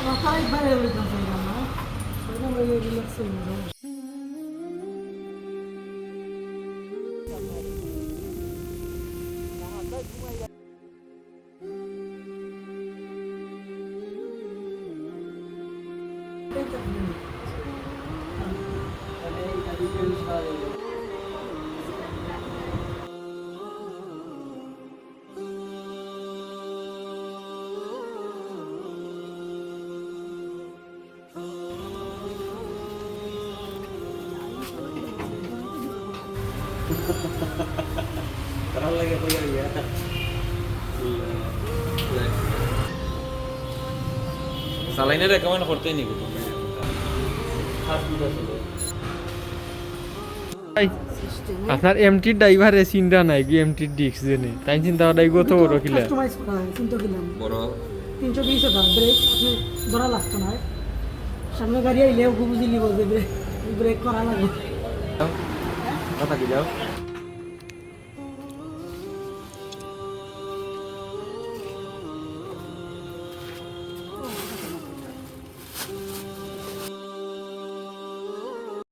মাথা একবার এলিতাম সাইলাম না সাইলাম এই রিল্যাক্স হয়ে যাবে Terang lagi apa ya? Salainnya rekomen করতে নি গো খাস দুধ আছে আপনার এমটি ড্রাইভারে চিন্তা নাই কি এমটি ডিক্স জেনে তাই চিন্তা করাই কত বড় কিলা কাস্টমাইজ করা হয় চিন্তা করলাম বড় 320 টাকা ব্রেক আপনি ধরা লাগতো না সামনে গাড়ি আইলেও বুঝি নিব যে ব্রেক করা লাগে কথা কি যাও